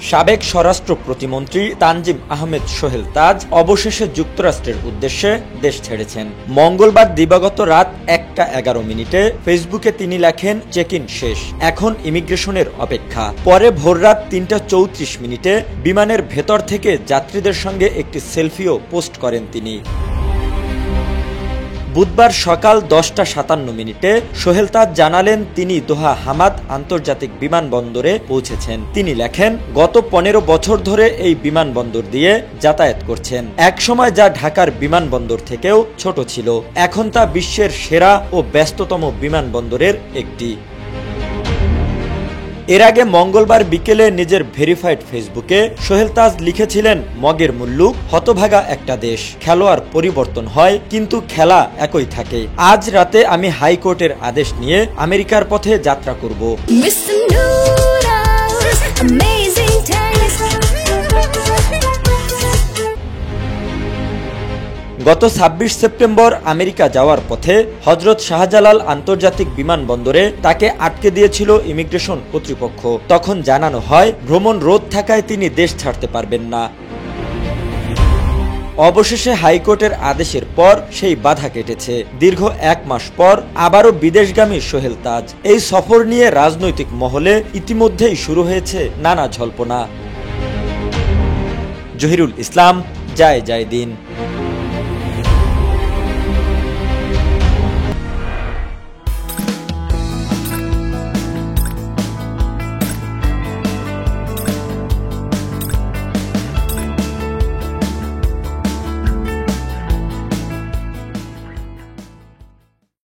সাবেক স্বরাষ্ট্র প্রতিমন্ত্রী তানজিম আহমেদ সোহেল তাজ অবশেষে যুক্তরাষ্ট্রের উদ্দেশ্যে দেশ ছেড়েছেন। মঙ্গলবার দিবাগত রাত 1:11 ফেসবুকে তিনি লেখেন, চেক ইন শেষ, এখন ইমিগ্রেশনের অপেক্ষা। পরে ভোররাত 3:34 বিমানের ভেতর থেকে যাত্রীদের সঙ্গে একটি সেলফিও পোস্ট করেন তিনি। বুধবার সকাল 10:57 সোহেল তাজ জানালেন তিনি দোহা হামাদ আন্তর্জাতিক বিমানবন্দরে পৌঁছেছেন। তিনি লেখেন, গত 15 বছর ধরে এই বিমানবন্দর দিয়ে যাতায়াত করছেন। একসময় যা ঢাকার বিমানবন্দর থেকেও ছোট ছিল, এখন তা বিশ্বের সেরা ও ব্যস্ততম বিমানবন্দরের একটি। এর আগে মঙ্গলবার বিকেলে নিজের ভেরিফাইড ফেসবুকে সোহেল তাজ লিখেছিলেন, মগের মুল্লুক, হতভাগা একটা দেশ, খেলোয়াড় পরিবর্তন হয় কিন্তু খেলা একই থাকে। আজ রাতে আমি হাইকোর্টের আদেশ নিয়ে আমেরিকার পথে যাত্রা করব। গত 26 সেপ্টেম্বর আমেরিকা যাওয়ার পথে হযরত শাহজালাল আন্তর্জাতিক বিমানবন্দরে তাকে আটকে দিয়েছিল ইমিগ্রেশন কর্তৃপক্ষ। তখন জানানো হয়, ভ্রমণ রোধ থাকায় তিনি দেশ ছাড়তে পারবেন না। অবশেষে হাইকোর্টের আদেশের পর সেই বাধা কেটেছে। দীর্ঘ 1 মাস পর আবারও বিদেশগামী সোহেল তাজ। এই সফর নিয়ে রাজনৈতিক মহলে ইতিমধ্যেই শুরু হয়েছে নানা জল্পনা। জহিরুল ইসলাম, জয় জয় দিন।